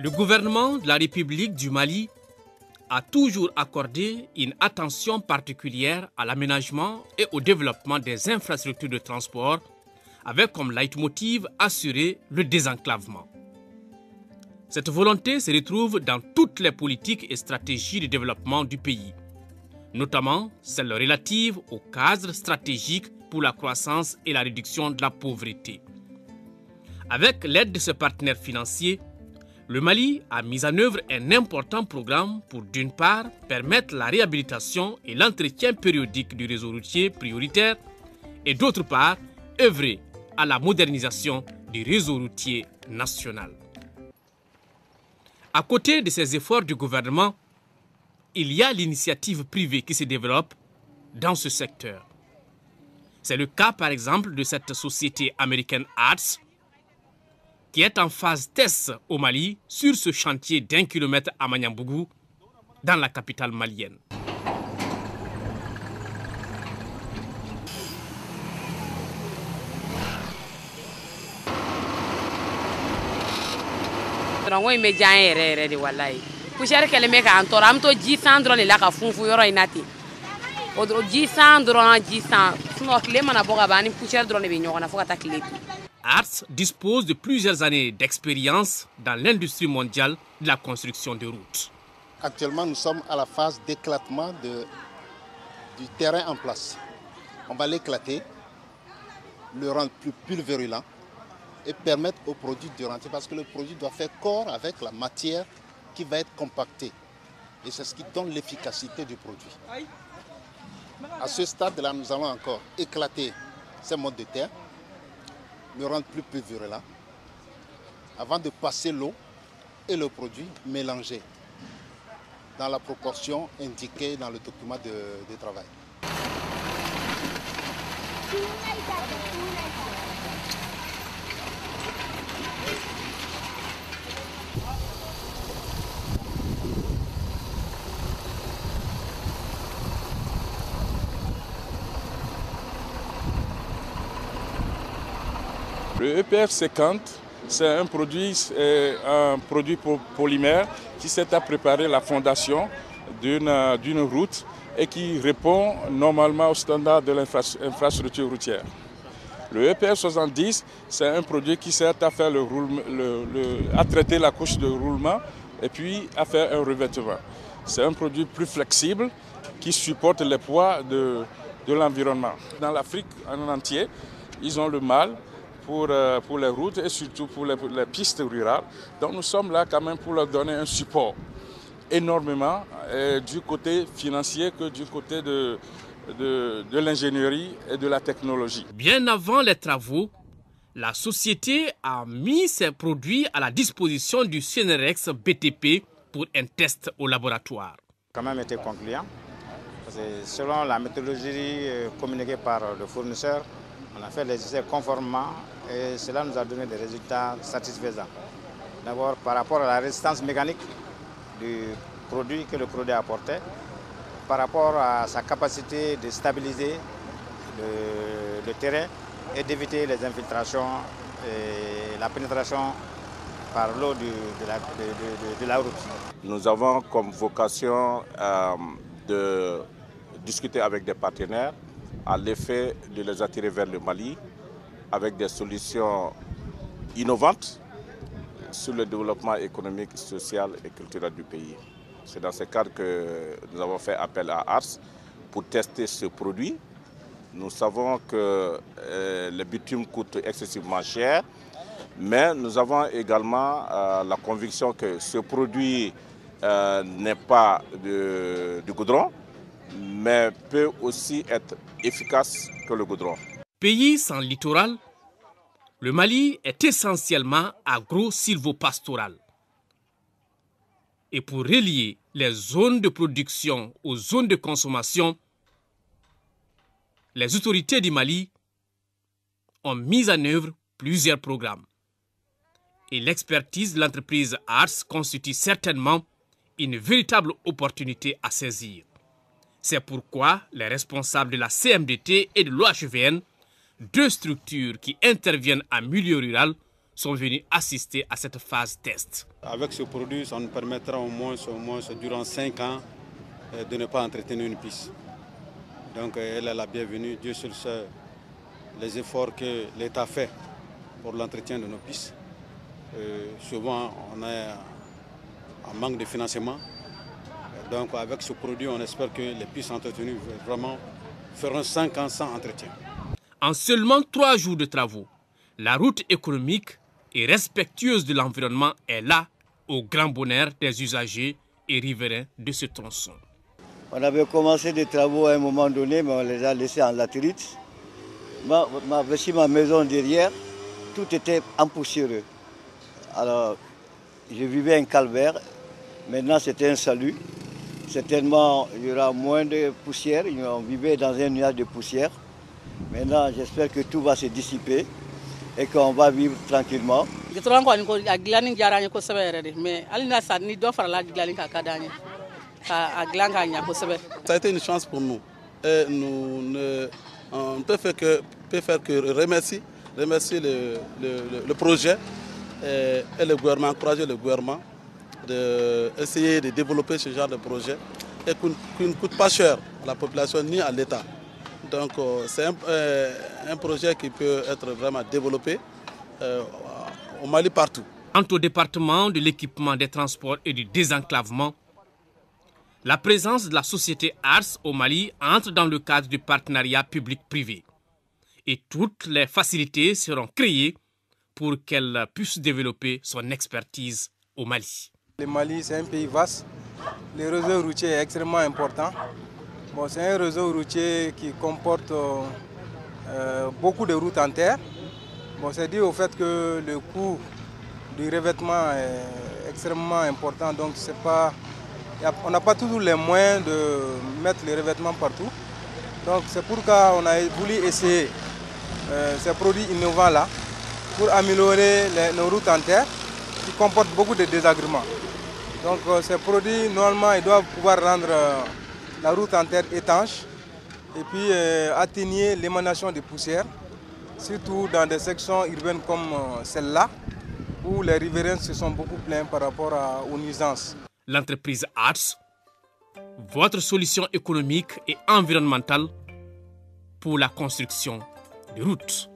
Le gouvernement de la République du Mali a toujours accordé une attention particulière à l'aménagement et au développement des infrastructures de transport, avec comme leitmotiv assurer le désenclavement. Cette volonté se retrouve dans toutes les politiques et stratégies de développement du pays, notamment celles relatives au cadre stratégique pour la croissance et la réduction de la pauvreté. Avec l'aide de ses partenaires financiers, le Mali a mis en œuvre un important programme pour, d'une part, permettre la réhabilitation et l'entretien périodique du réseau routier prioritaire et, d'autre part, œuvrer à la modernisation du réseau routier national. À côté de ces efforts du gouvernement, il y a l'initiative privée qui se développe dans ce secteur. C'est le cas, par exemple, de cette société américaine ARTS, qui est en phase test au Mali sur ce chantier d'1 kilomètre à Magnambougou, dans la capitale malienne. ARTS dispose de plusieurs années d'expérience dans l'industrie mondiale de la construction de routes. Actuellement, nous sommes à la phase d'éclatement du terrain en place. On va l'éclater, le rendre plus pulvérulent et permettre au produit de rentrer, parce que le produit doit faire corps avec la matière qui va être compactée. Et c'est ce qui donne l'efficacité du produit. À ce stade-là, nous allons encore éclater ces modes de terre, le rendre plus pulvérulent, avant de passer l'eau et le produit mélangé dans la proportion indiquée dans le document de travail. Le EPF 50, c'est un produit polymère qui sert à préparer la fondation d'une route et qui répond normalement aux standards de l'infrastructure routière. Le EPF 70, c'est un produit qui sert à faire à traiter la couche de roulement et puis à faire un revêtement. C'est un produit plus flexible qui supporte les poids de l'environnement. Dans l'Afrique en entier, ils ont le mal pour les routes et surtout pour les pistes rurales. Donc nous sommes là quand même pour leur donner un support énormément du côté financier que du côté de l'ingénierie et de la technologie. Bien avant les travaux, la société a mis ses produits à la disposition du CNRX BTP pour un test au laboratoire. Quand même été concluant, parce que selon la méthodologie communiquée par le fournisseur, on a fait les essais conformément et cela nous a donné des résultats satisfaisants. D'abord par rapport à la résistance mécanique du produit que le produit apportait, par rapport à sa capacité de stabiliser le terrain et d'éviter les infiltrations et la pénétration par l'eau de la route. Nous avons comme vocation de discuter avec des partenaires à l'effet de les attirer vers le Mali avec des solutions innovantes sur le développement économique, social et culturel du pays. C'est dans ce cadre que nous avons fait appel à ARTS pour tester ce produit. Nous savons que le bitume coûte excessivement cher, mais nous avons également la conviction que ce produit n'est pas du goudron, mais peut aussi être efficace que le goudron. Pays sans littoral, le Mali est essentiellement agro-sylvopastoral. Et pour relier les zones de production aux zones de consommation, les autorités du Mali ont mis en œuvre plusieurs programmes. Et l'expertise de l'entreprise ARTS constitue certainement une véritable opportunité à saisir. C'est pourquoi les responsables de la CMDT et de l'OHVN, deux structures qui interviennent en milieu rural, sont venus assister à cette phase test. Avec ce produit, ça nous permettra au moins durant 5 ans de ne pas entretenir une piste. Donc elle est la bienvenue. Dieu seul sait les efforts que l'État fait pour l'entretien de nos pistes. Souvent, on a un manque de financement. Donc avec ce produit, on espère que les pistes entretenues vraiment feront 5 ans sans entretien. En seulement 3 jours de travaux, la route économique et respectueuse de l'environnement est là, au grand bonheur des usagers et riverains de ce tronçon. On avait commencé des travaux à un moment donné, mais on les a laissés en latérite. Voici ma maison derrière, tout était empoussiéreux. Alors, je vivais un calvaire, maintenant c'est un salut. Certainement, il y aura moins de poussière, on vivait dans un nuage de poussière. Maintenant, j'espère que tout va se dissiper et qu'on va vivre tranquillement. Ça a été une chance pour nous. Et on ne peut faire que remercier le projet et le gouvernement, encourager le gouvernement d'essayer de développer ce genre de projet et qui ne coûte pas cher à la population ni à l'État. Donc c'est un projet qui peut être vraiment développé au Mali partout. Quant au département de l'équipement des transports et du désenclavement, la présence de la société ARS au Mali entre dans le cadre du partenariat public-privé. Et toutes les facilités seront créées pour qu'elle puisse développer son expertise au Mali. Le Mali, c'est un pays vaste. Le réseau routier est extrêmement important. Bon, c'est un réseau routier qui comporte beaucoup de routes en terre. Bon, c'est dû au fait que le coût du revêtement est extrêmement important. Donc, on n'a pas toujours les moyens de mettre les revêtements partout. Donc, c'est pourquoi on a voulu essayer ces produits innovants-là pour améliorer nos routes en terre qui comportent beaucoup de désagréments. Donc, ces produits, normalement, ils doivent pouvoir rendre la route en terre étanche et puis atténuer l'émanation des poussières, surtout dans des sections urbaines comme celle-là, où les riverains se sont beaucoup plaints par rapport aux nuisances. L'entreprise ARS, votre solution économique et environnementale pour la construction de routes.